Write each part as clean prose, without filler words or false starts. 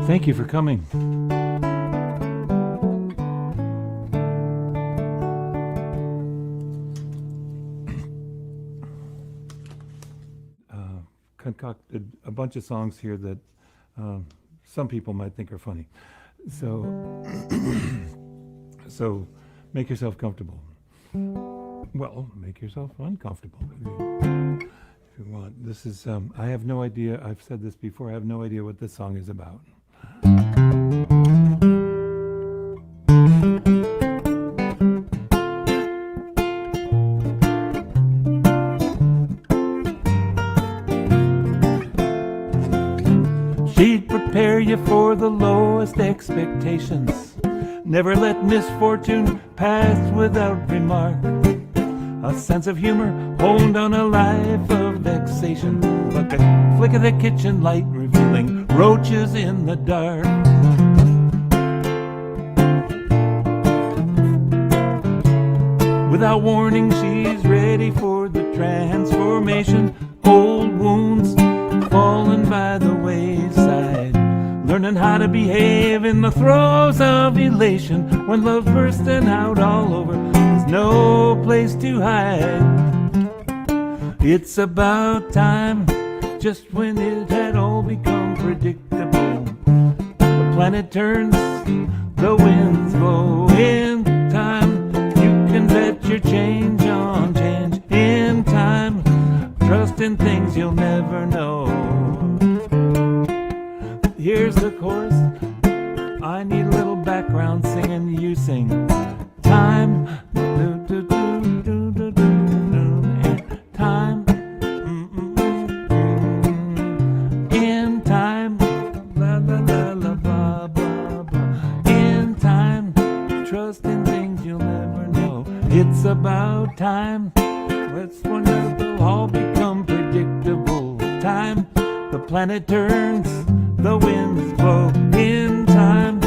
Thank you for coming. Concocted a bunch of songs here that some people might think are funny. So, so make yourself comfortable. Well, make yourself uncomfortable if you want. This is, I have no idea, I've said this before, I have no idea what this song is about. She'd prepare you for the lowest expectations. Never let misfortune pass without remark. A sense of humor honed on a life of vexation. Like a flick of the kitchen light revealing roaches in the dark. Without warning, she's ready for the transformation. Old wounds fallen by the wayside, learning how to behave in the throes of elation. When love's bursting out all over, there's no place to hide. It's about time, just when it had all become predictable. The planet turns, the winds blow. In time, you can bet your change on change. In time, trust in things you'll never know. Here's the chorus. I need a little background singing. You sing. Time. Do, do, do, do, do, do, do. Time. In time. La la la la blah blah blah. In time. Trust in things you'll never know. It's about time. Let's wonder they'll all become predictable. Time. The planet turns. The winds blow. In time,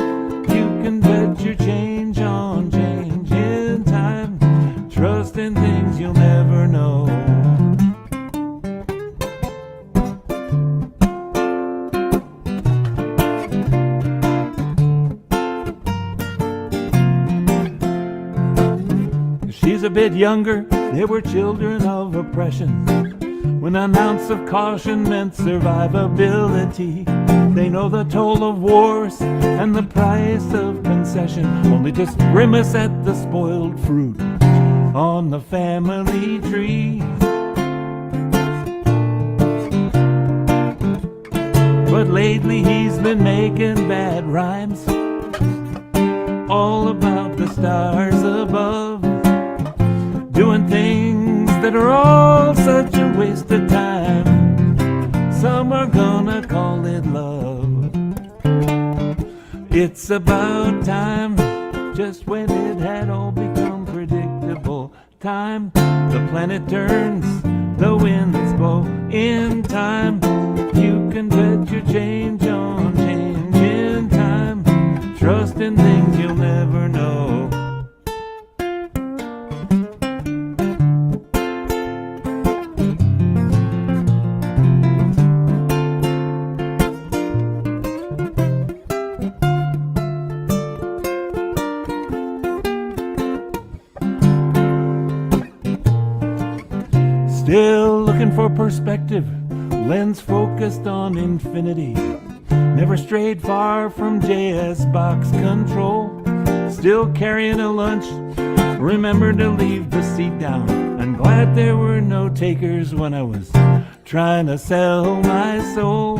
you can bet your change on change. In time, trust in things you'll never know. She's a bit younger, they were children of oppression. When an ounce of caution meant survivability. They know the toll of wars and the price of concession. Only just grimace at the spoiled fruit on the family tree. But lately he's been making bad rhymes, all about the stars above, doing things that are all such a waste of time. Some are gonna call it love. It's about time, just when it had all become predictable. Time, the planet turns, the winds blow. In time, you can bet your change on change. In time, trust in things you'll never know. Still looking for perspective, lens focused on infinity. Never strayed far from JS box control. Still carrying a lunch, remember to leave the seat down. I'm glad there were no takers when I was trying to sell my soul.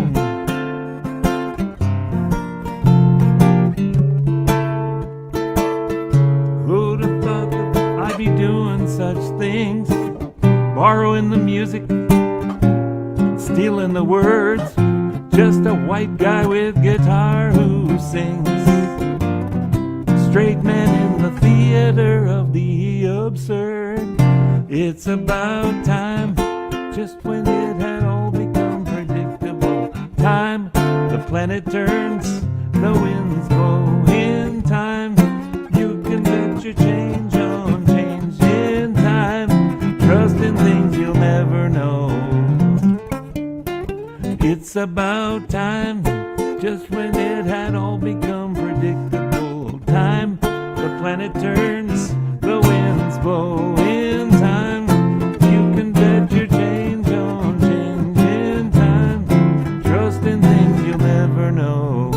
Who'd have thought that I'd be doing such things? Borrowing the music, stealing the words. Just a white guy with guitar who sings. Straight man in the theater of the absurd. It's about time, just when it had all become predictable. Time, the planet turns, the winds blow. In time, you can bet your change on change. In time, trust in things you'll never know. It's about time, just when it had all become predictable. Time, the planet turns, the winds blow in time. You can bet your change on changing time. Trust in things you'll never know.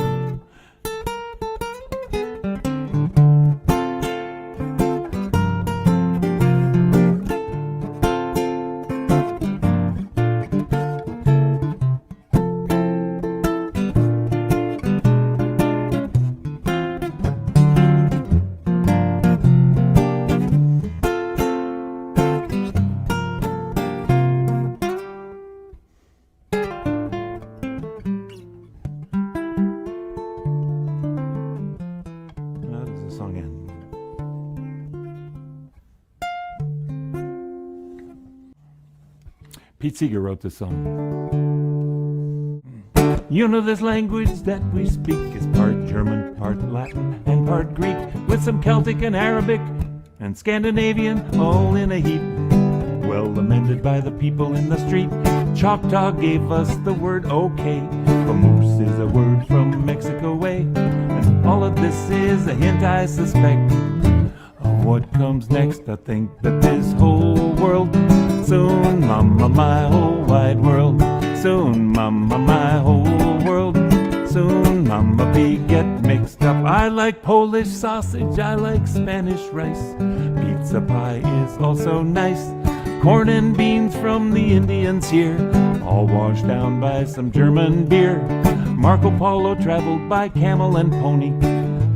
Song end. Pete Seeger wrote this song. You know, this language that we speak is part German, part Latin, and part Greek, with some Celtic and Arabic and Scandinavian all in a heap. Well amended by the people in the street. Choctaw gave us the word okay. Vamoose is a word from Mexico way. And all of this is a hint, I suspect, of what comes next. I think that this whole world soon, mama, my whole wide world. Soon, mama, my whole world. Soon, mama, we get mixed up. I like Polish sausage, I like Spanish rice. Pizza pie is also nice. Corn and beans from the Indians here, all washed down by some German beer. Marco Polo traveled by camel and pony,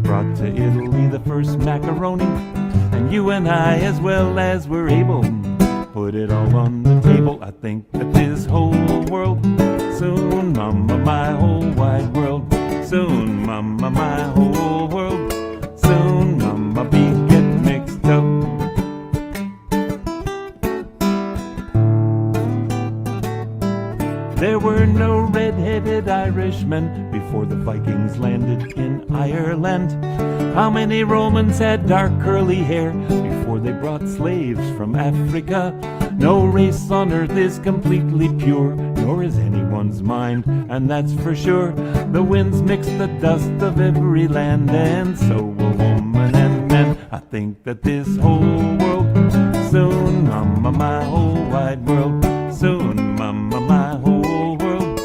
brought to Italy the first macaroni. And you and I, as well as we're able, put it all on the table. I think that this whole world soon, mama, my whole wide world. Soon, mama, my whole world. Soon, mama, we get mixed up. There were no red-headed Irishmen before the Vikings landed in Ireland. How many Romans had dark curly hair before they brought slaves from Africa? No race on earth is completely pure, nor is anyone's mind, and that's for sure. The winds mix the dust of every land, and so will woman and men. I think that this whole world soon, mama, my whole wide world. Soon, mama, my whole world.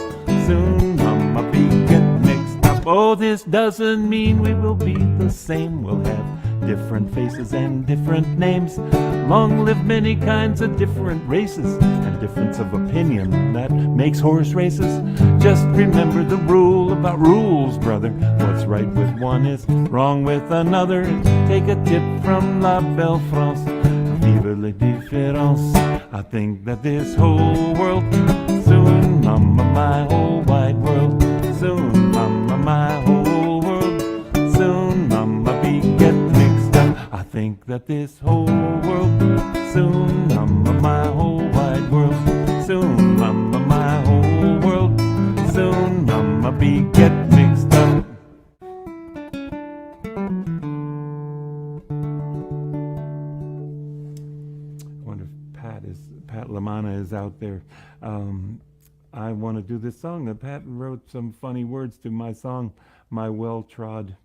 Soon, mama, we get mixed up. Oh, this doesn't mean we will be the same. We'll have different faces and different names. Long live many kinds of different races, and difference of opinion that makes horse races. Just remember the rule about rules, brother. What's right with one is wrong with another. Take a tip from La Belle France. Vive la différence. I think that this whole world soon, mama, my whole wide world. Soon, mama, my whole world. Soon, mama, we get mixed up. I think that this whole world soon, mama, my whole wide world. Soon, mama, my whole world. Soon, mama, we get mixed up. Pat LaManna is out there. I want to do this song. Pat wrote some funny words to my song, my well-trod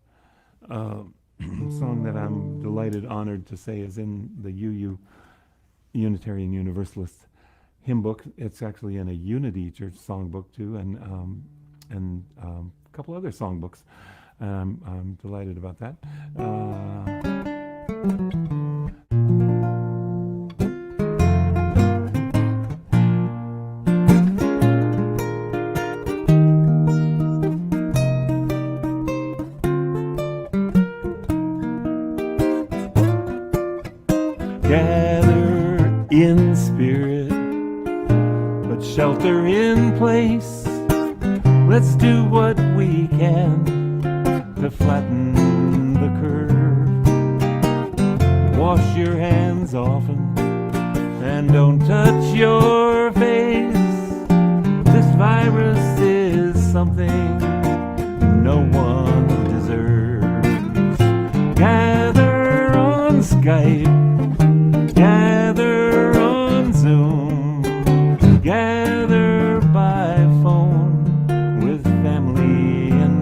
song that I'm delighted, honored to say is in the UU, Unitarian Universalist hymn book. It's actually in a Unity Church songbook too, and a couple other songbooks. I'm delighted about that. Gather in spirit, but shelter in place. Let's do what we can to flatten the curve. Wash your hands often and don't touch your face. This virus is something no one deserves. Gather on Skype, gather on Zoom, gather by phone with family and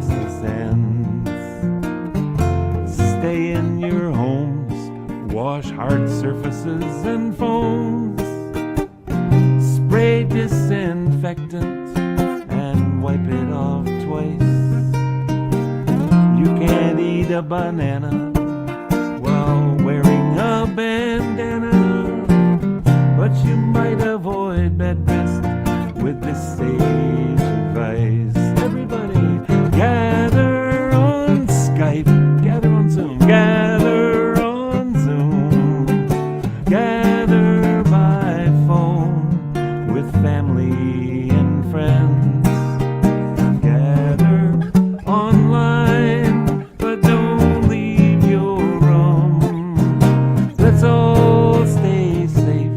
crisis ends. Stay in your homes, wash hard surfaces and phones, spray disinfectant and wipe it off twice. You can't eat a banana while wearing a bandana, but you might avoid bed rest with this sage advice. Everybody gather on Skype, gather on Zoom, gather on Zoom, gather by phone with family and friends. Gather online, but don't leave your room. Let's all stay safe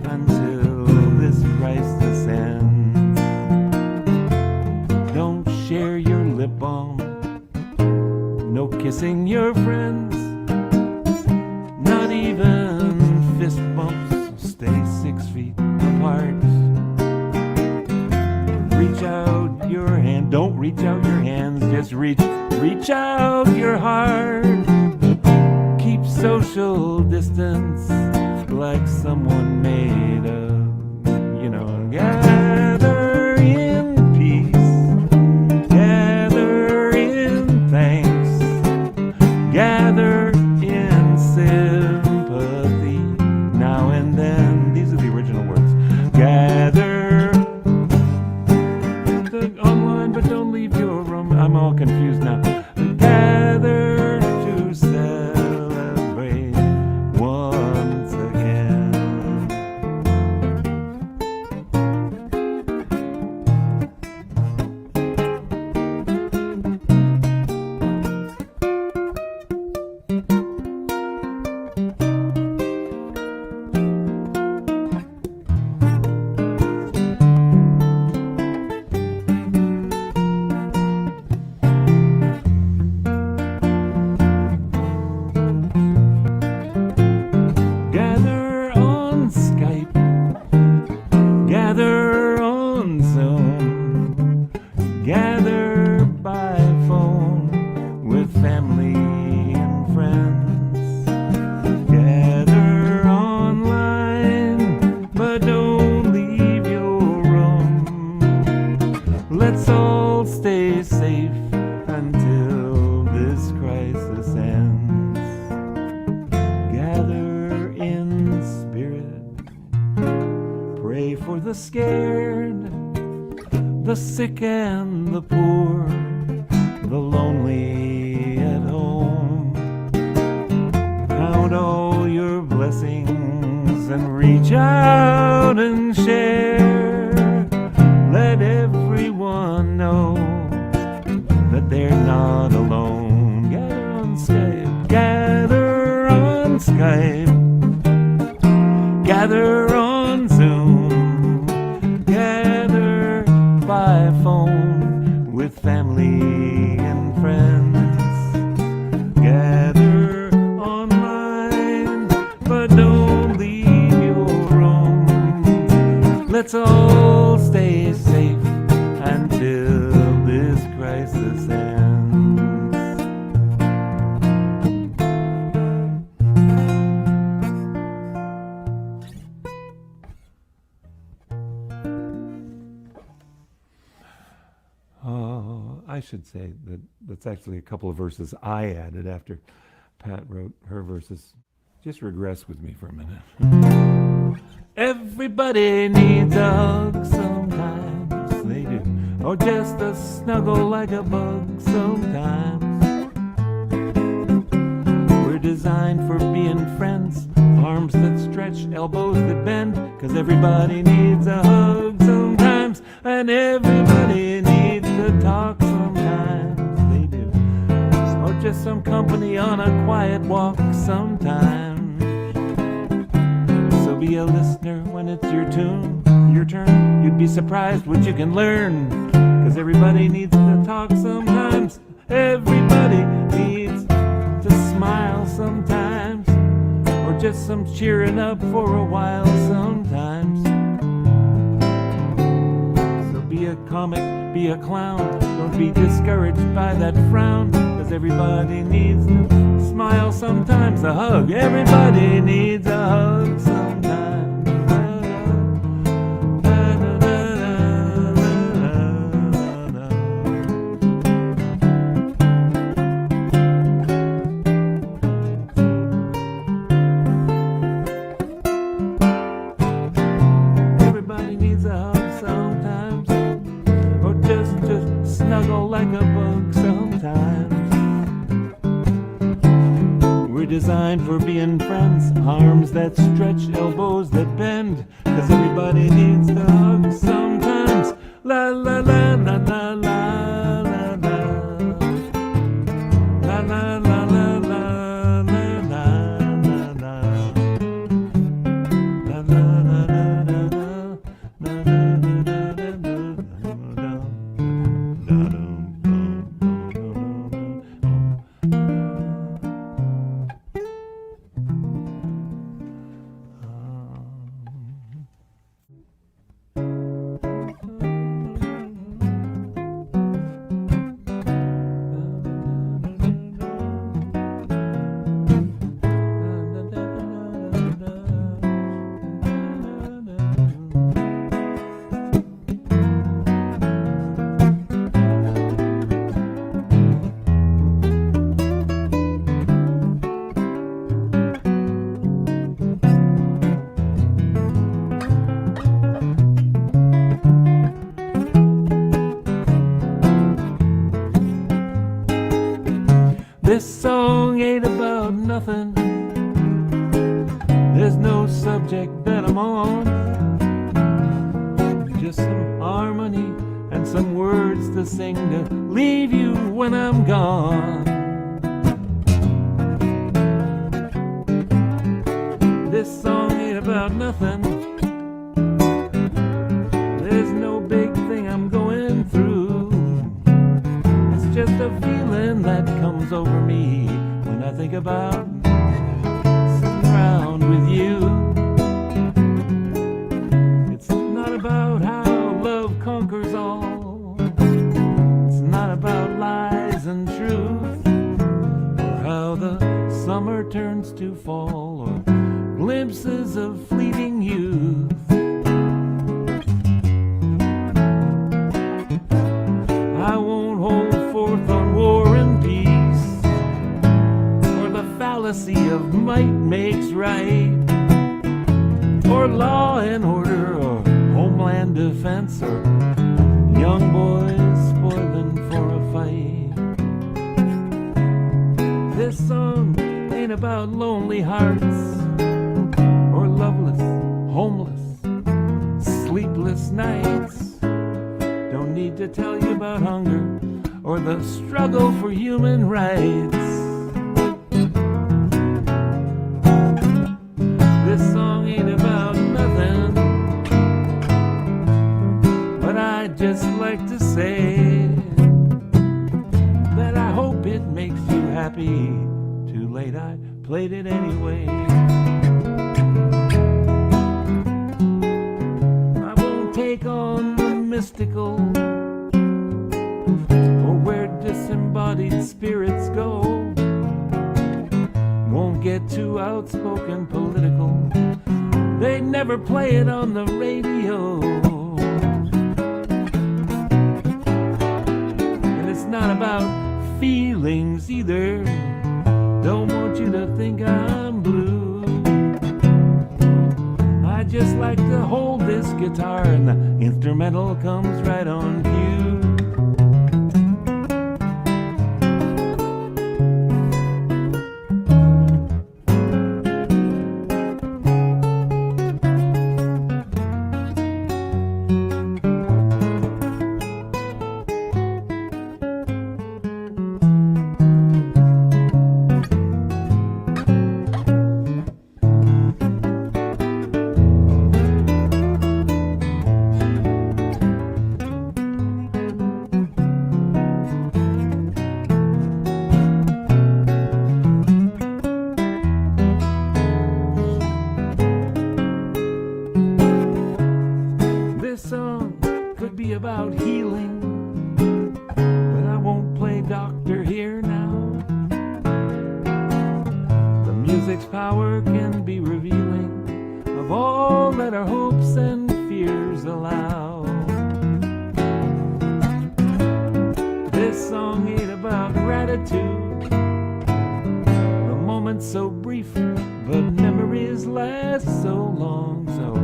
until this crisis ends. Don't share your lip balm, no kissing your friends, not even fist bumps. Stay 6 feet apart. Reach out your hand, don't reach out your hands, just reach out your heart. Keep social distance like someone made a, gather in peace, gather in thanks, gather in sympathy. Now and then, these are the original words. Gather online, but don't leave your room. I'm all confused now. Gather to celebrate once again. Gather on Skype, gather on Zoom, gather by phone with family and friends. Gather online, but don't leave your room. Let's all stay safe until this crisis ends. Gather in spirit, pray for the scared, the sick and the poor, the lonely at home. Count all your blessings and reach out and share. Let everyone know that they're not alone. Gather on Skype, gather on Skype, gather on Zoom, gather by phone with family and friends. Gather online, but don't leave your room. Let's all stay safe until this crisis ends. I should say that that's actually a couple of verses I added after Pat wrote her verses. Just regress with me for a minute. Everybody needs a hug sometimes, they do. Or just a snuggle like a bug sometimes. We're designed for being friends, arms that stretch, elbows that bend, 'cause everybody needs a hug sometimes, and everybody needs to talk sometimes, they do. Or just some company on a quiet walk sometimes. So be a listener when it's your turn. You'd be surprised what you can learn, 'cause everybody needs to talk sometimes. Everybody needs to smile sometimes, or just some cheering up for a while sometimes. So be a comic, be a clown, don't Don't be discouraged by that frown, 'cause everybody needs to smile sometimes, a hug. Everybody needs a hug sometimes. Everybody needs a hug sometimes, or just to snuggle like a bug sometimes. We're designed for being friends, arms that stretch, elbows that bend, 'cause everybody needs a hug sometimes. La la la la la la la la la la la la la la la la This song ain't about nothing. There's no subject that I'm on. Just some harmony and some words to sing to leave you when I'm gone. This song ain't about nothing. There's no big thing I'm going through. It's just a feeling that comes over me when I think about sitting around with you. It's not about how love conquers all. It's not about lies and truth, or how the summer turns to fall, or glimpses of fleeting youth. I won't hold forth on war and peace, or the fallacy of might makes right, or law and order, or homeland defense, or young boys spoiling for a fight. This song ain't about lonely hearts, or loveless, homeless, sleepless nights. Don't need to tell you about hunger or the struggle for human rights. This song ain't about nothing, but I'd just like to say that I hope it makes you happy. Too late, I played it anyway. I won't take on the mystical, or where disembodied spirits go. Won't get too outspoken political. They never play it on the radio. And it's not about feelings either. Don't want you to think I'm blue. I just like to hold this guitar and the instrumental comes right on cue. Music's power can be revealing of all that our hopes and fears allow. This song ain't about gratitude, the moment's so brief, but memories last so long. So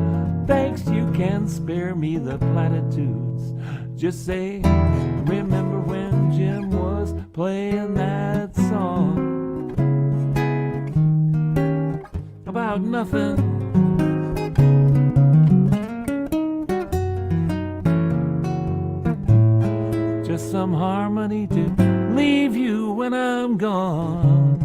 thanks, you can spare me the platitudes. Just say, remember when Jim was playing that song about nothing. Just some harmony to leave you when I'm gone.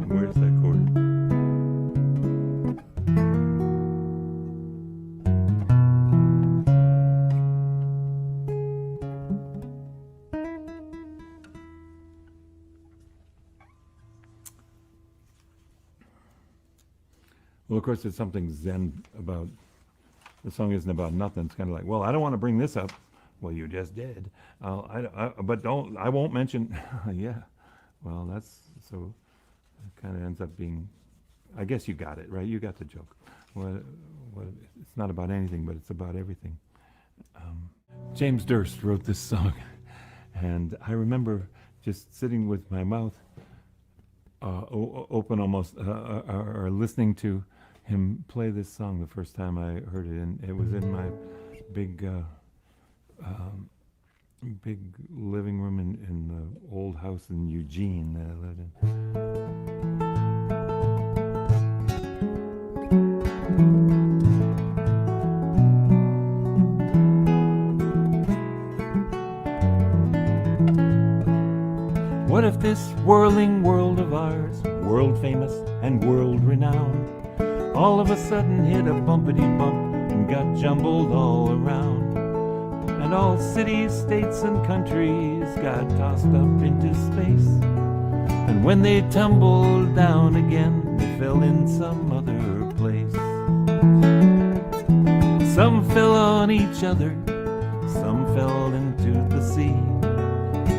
Where's that chord? Well, of course, there's something zen about, the song isn't about nothing. It's kind of like, well, I don't want to bring this up. Well, you just did. But I won't mention, yeah. Well, that's, so it kind of ends up being, I guess you got it, right? You got the joke. It's not about anything, but it's about everything. James Durst wrote this song, and I remember just sitting with my mouth open almost, or listening to him play this song the first time I heard it, and it was in my big living room in the old house in Eugene that I lived in. What if this whirling world of ours, world famous and world renowned, all of a sudden hit a bumpity bump and got jumbled all around? And all cities, states, and countries got tossed up into space. And when they tumbled down again, they fell in some other place. Some fell on each other, some fell into the sea,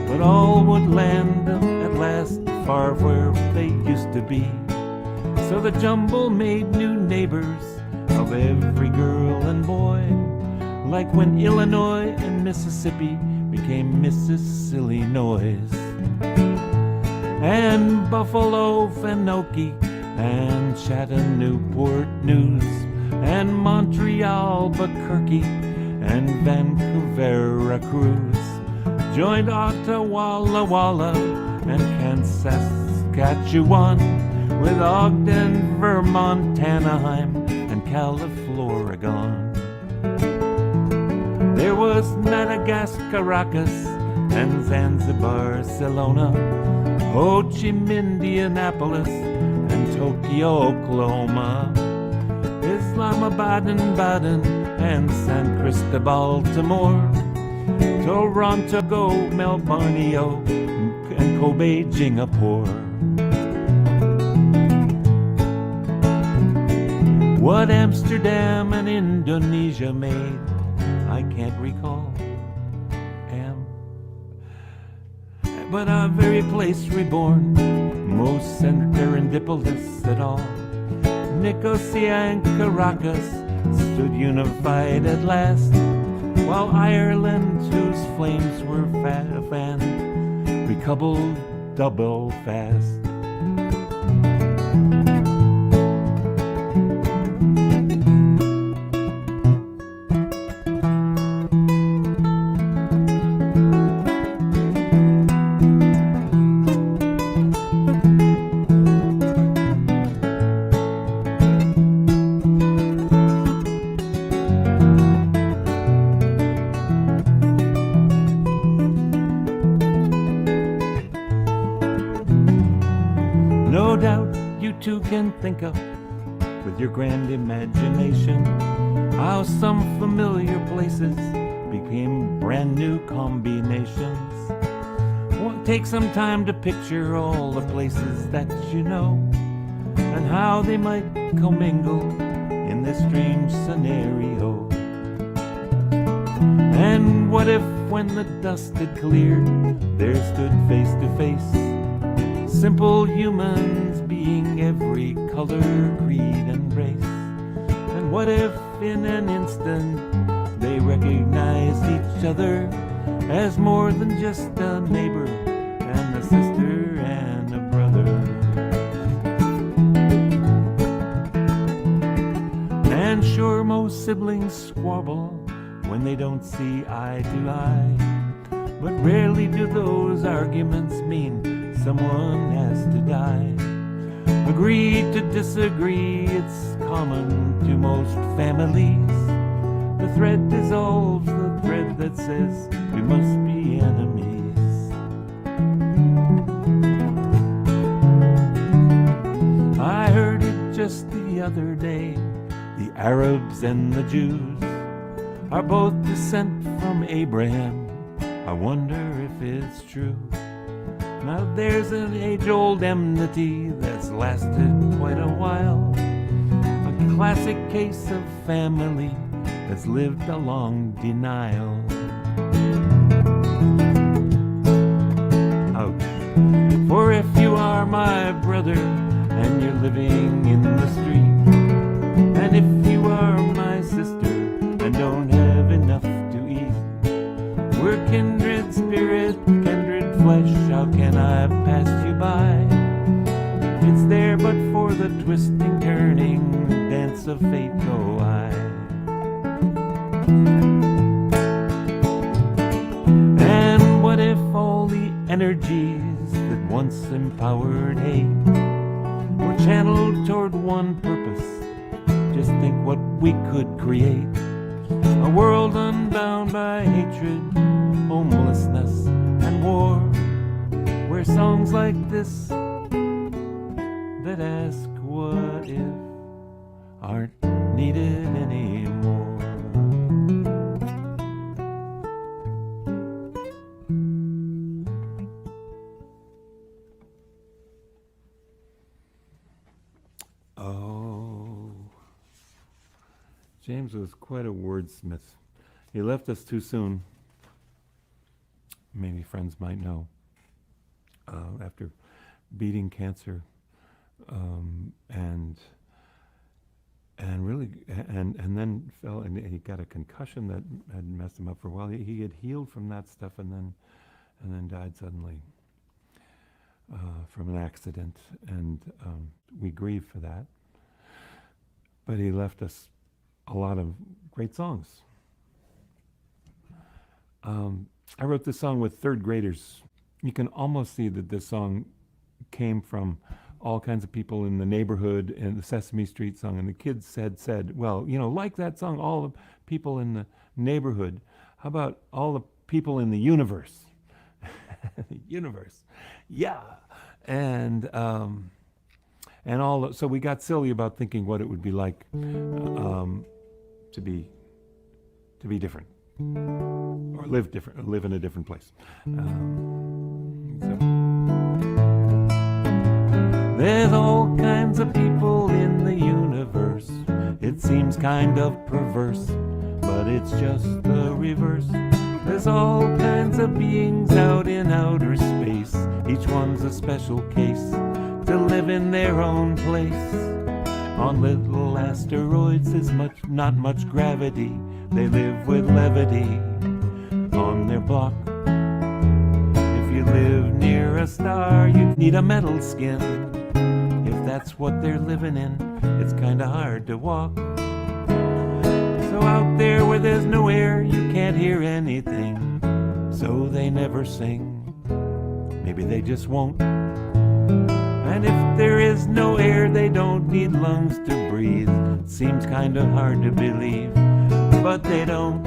but all would land at last far where they used to be. So the jumble made new neighbors of every girl and boy, like when Illinois and Mississippi became Mississillinois, and Buffalo, Fanoki, and Chattanooga News, and Montreal, Albuquerque, and Vancouver, Veracruz, joined Ottawa, Walla Walla, and Saskatchewan, with Ogden, Vermont, Anaheim, and California. There was Madagascar, Caracas, and Zanzibar, Barcelona, Ho Chi Minh, Indianapolis, and Tokyo, Oklahoma, Islamabad, and Baden, and San Cristobal, Timor, Toronto, Melbourne, and Kobe, Singapore. What Amsterdam and Indonesia made, I can't recall. But our very place reborn, most serendipitous at all. Nicosia and Caracas stood unified at last, while Ireland, whose flames were fanned, recoupled double fast. No doubt you too can think of, with your grand imagination, how some familiar places became brand new combinations. Well, take some time to picture all the places that you know and how they might commingle in this strange scenario. And what if, when the dust had cleared, there stood face to face simple humans, being every color, creed, and race? And what if, in an instant, they recognized each other as more than just a neighbor and a sister and a brother? And sure, most siblings squabble when they don't see eye to eye, but rarely do those arguments mean someone has to die. Agree to disagree, it's common to most families. The thread dissolves the thread that says we must be enemies. I heard it just the other day, the Arabs and the Jews are both descent from Abraham. I wonder if it's true. Now there's an age-old enmity that's lasted quite a while, a classic case of family that's lived a long denial. Ouch. For if you are my brother and you're living in the street, and if you are my sister and don't have enough to eat, we're kindred spirit, kindred flesh, how can I pass you by? It's there but for the twisting, turning dance of fate go I. And what if all the energies that once empowered hate were channeled toward one purpose? Just think what we could create. A world unbound by hatred, homelessness, and war, where songs like this that ask what if aren't needed anymore. Oh, James was quite a wordsmith. He left us too soon. Maybe friends might know. After beating cancer, and then fell, and he got a concussion that had messed him up for a while. He had healed from that stuff, and then died suddenly from an accident, and we grieve for that. But he left us a lot of great songs. I wrote this song with third graders. You can almost see that this song came from all kinds of people in the neighborhood, and the Sesame Street song, and the kids said, well, you know, like that song, all the people in the neighborhood, how about all the people in the universe? The universe, yeah. And so we got silly about thinking what it would be like to be different, or live different, or live in a different place. There's all kinds of people in the universe. It seems kind of perverse, but it's just the reverse. There's all kinds of beings out in outer space. Each one's a special case to live in their own place. On little asteroids there's not much gravity. They live with levity on their block. If you live near a star, you need a metal skin. If that's what they're living in, it's kinda hard to walk. So out there where there's no air, you can't hear anything. So they never sing. Maybe they just won't. And if there is no air, they don't need lungs to breathe. It seems kinda hard to believe, but they don't.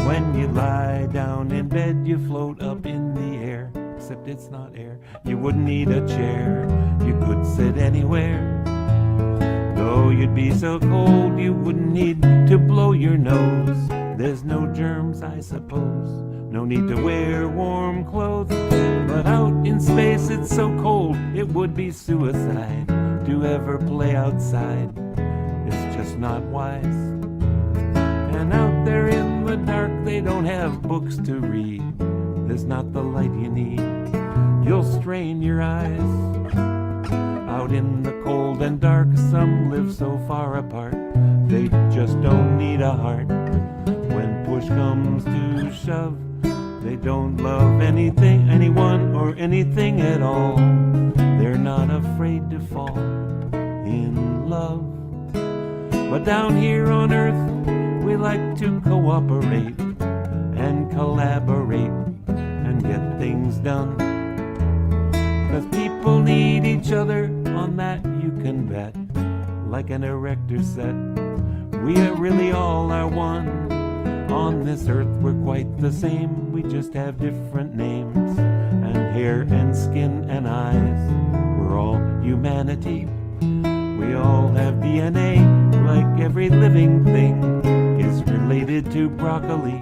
When you lie down in bed, you float up in the air. Except it's not air. You wouldn't need a chair. You could sit anywhere. Though you'd be so cold, you wouldn't need to blow your nose. There's no germ I suppose. No need to wear warm clothes, but out in space it's so cold, it would be suicide to ever play outside. It's just not wise. And out there in the dark, they don't have books to read. There's not the light you need. You'll strain your eyes. Out in the cold and dark, some live so far apart, they just don't need a heart. When push comes to shove, they don't love anything, anyone, or anything at all. They're not afraid to fall in love. But down here on earth, we like to cooperate and collaborate and get things done. 'Cause people need each other, on that you can bet. Like an erector said, we are really all are one. On this earth we're quite the same, we just have different names, and hair and skin and eyes. We're all humanity. We all have DNA, like every living thing is related to broccoli,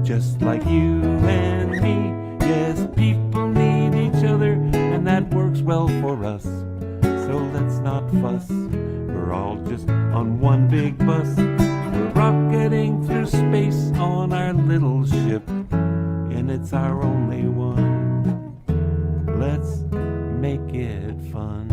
just like you and me. Yes, people need each other, and that works well for us. So let's not fuss, we're all just on one big bus. We're rocketing through space on our little ship, and it's our only one. Let's make it fun.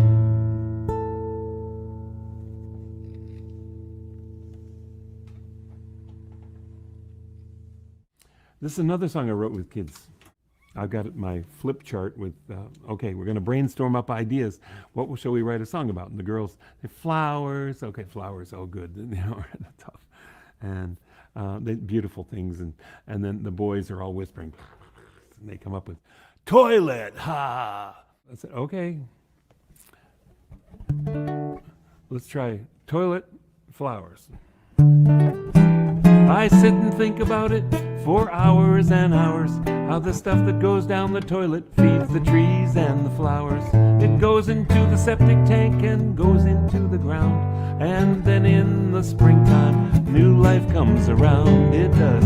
This is another song I wrote with kids. I've got my flip chart with, okay, we're going to brainstorm up ideas. What shall we write a song about? And the girls say, flowers. Okay, flowers, oh good, tough. And they beautiful things. And then the boys are all whispering. And they come up with, toilet, ha! I said, okay. Let's try toilet, flowers. I sit and think about it for hours and hours, how the stuff that goes down the toilet feeds the trees and the flowers. It goes into the septic tank and goes into the ground, and then in the springtime, new life comes around. It does,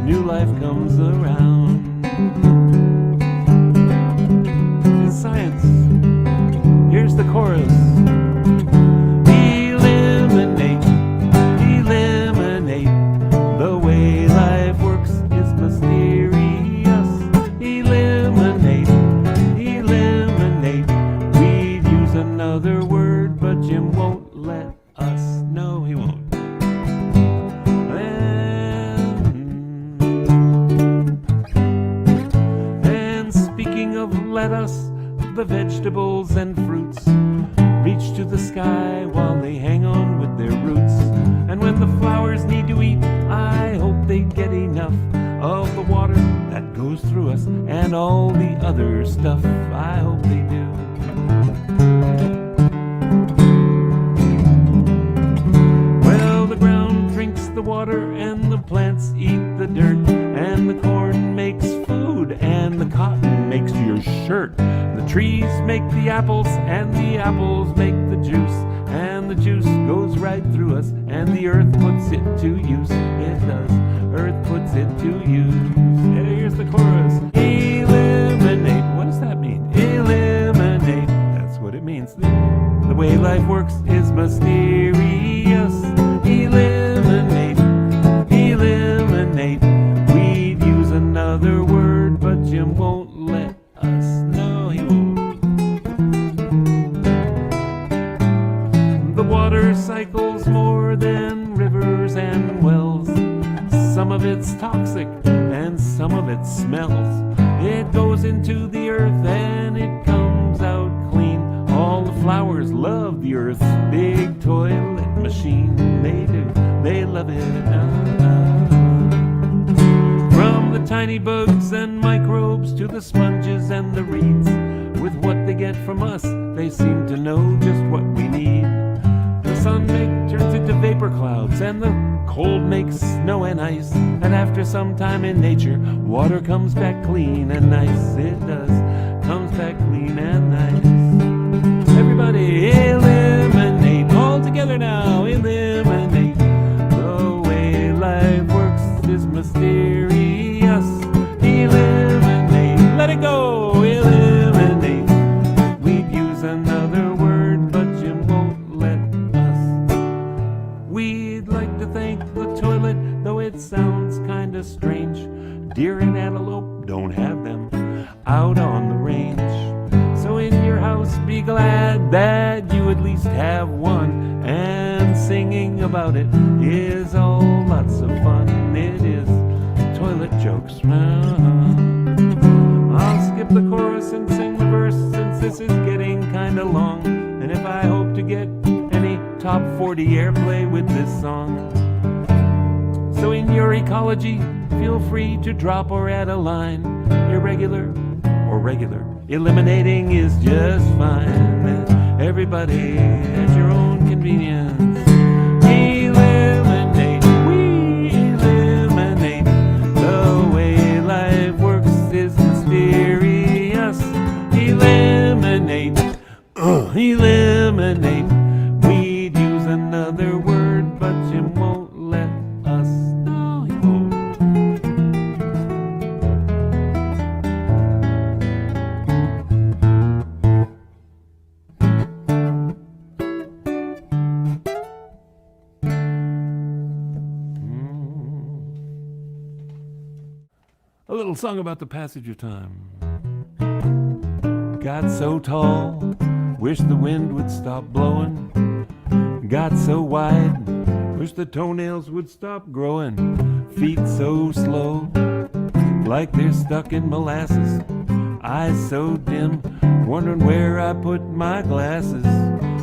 new life comes around. It's science. Here's the chorus. Eliminate, eliminate. The way life works is mysterious. Eliminate, eliminate. We'd use another word, but Jim won't let us. No, he won't. And speaking of let us, the vegetables and fruits reach to the sky while they hang on with their roots. And when the flowers need to eat, I hope they get enough of the water that goes through us and all the other stuff. I hope they do. Well, the ground drinks the water and the plants eat the dirt, and the corn makes food and the cotton makes your shirt. The trees make the apples and the apples make the juice, and the juice goes right through us, and the earth puts it to use. It does, earth puts it to use. And here's the chorus. Eliminate, what does that mean? Eliminate, that's what it means. The way life works is mysterious. Eliminate, eliminate. We'd use another word, but Jim won't let us. No, he won't. The water cycles more than rivers and wells. Some of it's toxic and some of it smells. It goes into the earth and it comes out clean. All the flowers love the earth's big toilet machine. They do, they love it. From the tiny bugs and microbes to the sponges and the reeds, with what they get from us, they seem to know just what we need. The sun turns into vapor clouds, and the cold makes snow and ice. And after some time in nature, water comes back clean and nice. It does, comes back clean and nice. Everybody eliminate, all together now, eliminate. The way life works is mysterious. strange. Deer and antelope don't have them out on the range. So in your house be glad that you at least have one, and singing about it is all lots of fun. It is toilet jokes. I'll skip the chorus and sing the verse since this is getting kinda long, and if I hope to get any top 40 airplay with this song. So in your ecology, feel free to drop or add a line, irregular or regular. Eliminating is just fine. Everybody at your own convenience. Eliminate, we eliminate. The way life works is mysterious. Eliminate, eliminate. We'd use another word, but you won't let us. No, you won't. A little song about the passage of time. Got so tall, wish the wind would stop blowing. Got so wide, wish the toenails would stop growing. Feet so slow, like they're stuck in molasses. Eyes so dim, wondering where I put my glasses.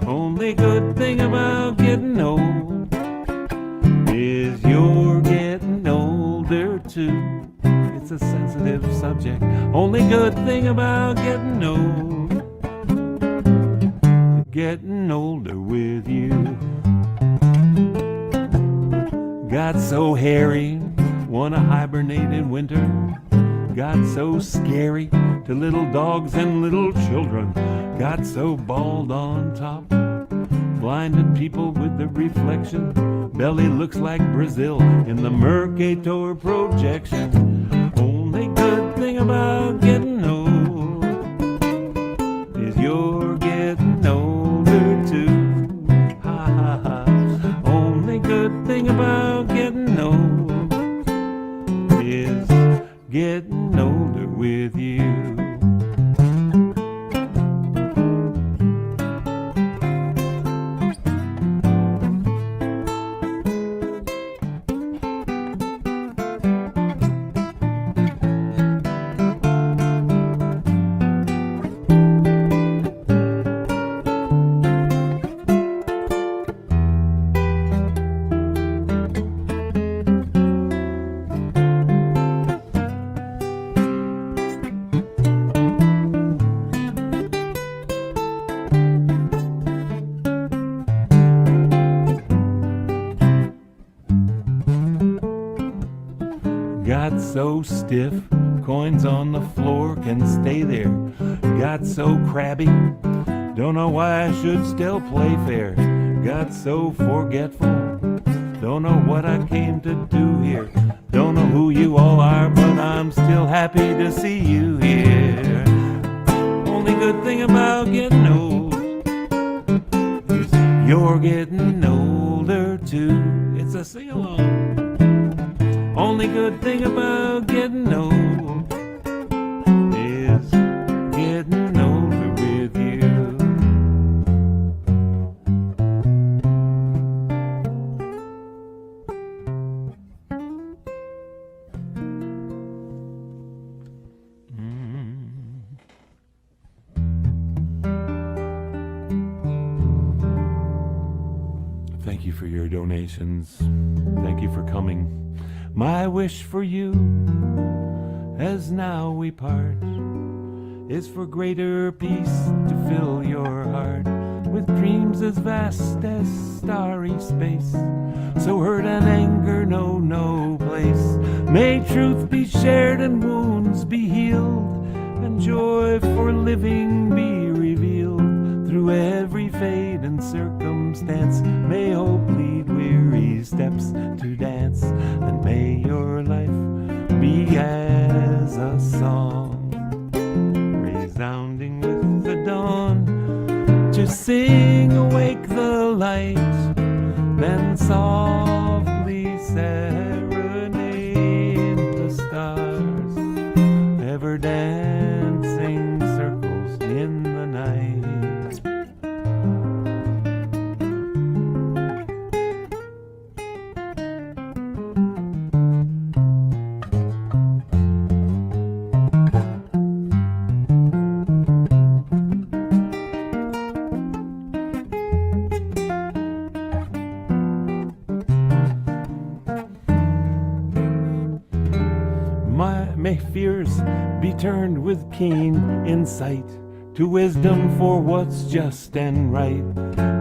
Only good thing about getting old is you're getting older too. It's a sensitive subject. Only good thing about getting old, getting older with you. Got so hairy, wanna hibernate in winter. Got so scary to little dogs and little children. Got so bald on top, blinded people with the reflection. Belly looks like Brazil in the Mercator projection. Only good thing about getting old is you're getting older too. Ha ha ha. Only good thing about getting old is getting older with you. Got so stiff, coins on the floor can stay there. Got so crabby, don't know why I should still play fair. Got so forgetful, don't know what I came to do here. Don't know who you all are, but I'm still happy to see you here. Only good thing about getting old is you're getting older too. It's a sing-along. Only good thing about getting old is getting older with you. Thank you for your donations. Thank you for coming. My wish for you, as now we part, is for greater peace to fill your heart with dreams as vast as starry space. So hurt and anger know no place. May truth be shared and wounds be healed, and joy for living be revealed. Through every fate and circumstance, may hope lead weary steps to dance, and may your life be as a song, resounding with the dawn, to sing awake the light, then softly serenade may fears be turned with keen insight to wisdom for what's just and right.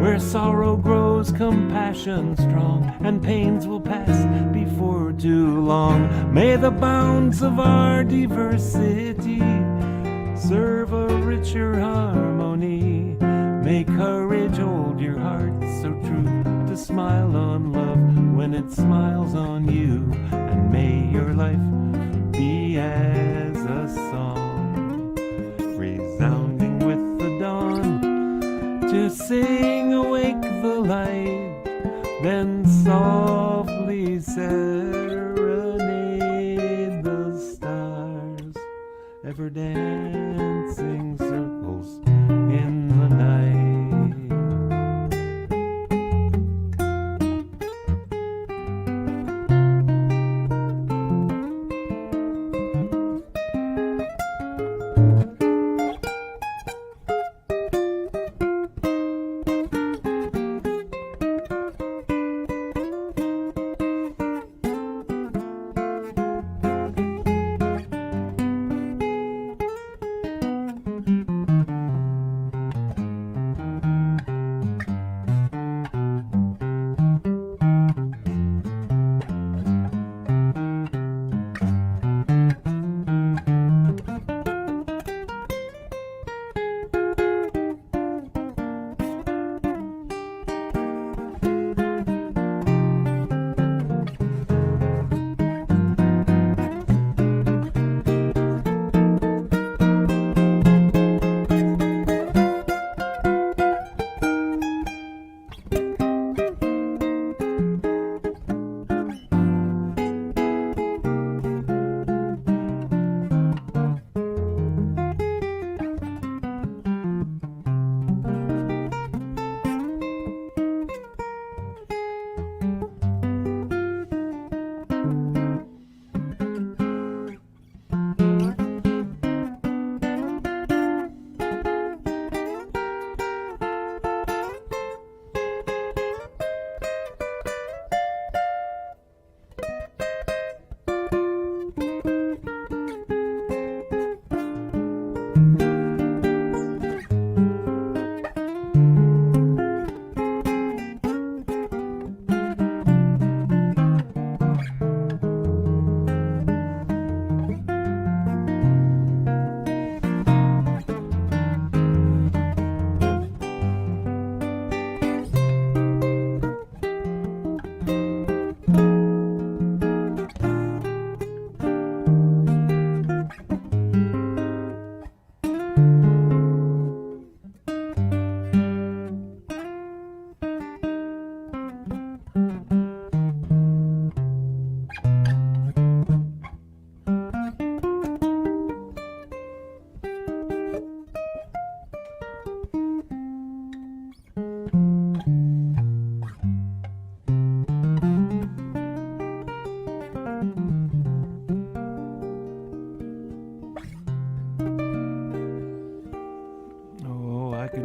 Where sorrow grows, compassion strong, and pains will pass before too long. May the bounds of our diversity serve a richer harmony. May courage hold your heart so true to smile on love when it smiles on you. And may your life be as a song, resounding with the dawn, to sing awake the light, then softly serenade the stars, ever dancing circles in the night.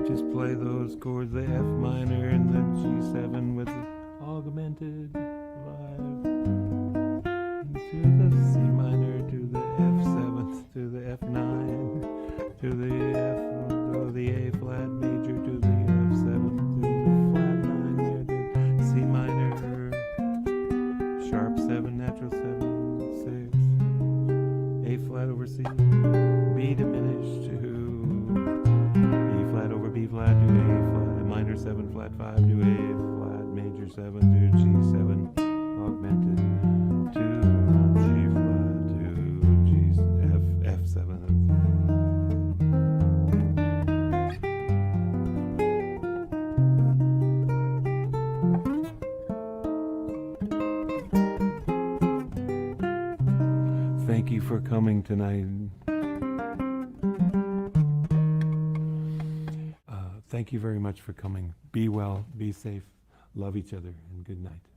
Just play those chords, the F minor and the G7 with the augmented vibe, to the C minor, to the F7, to the F9, to the A flat major, to the F7, to the flat 9 there, the C minor, sharp 7, natural 7, 6, A flat over C, B diminished to flat over B flat to A flat, minor 7 flat 5 to A flat, major 7 to G7, augmented to G flat to G F7. Thank you for coming tonight. Thank you very much for coming. Be well, be safe, love each other, and good night.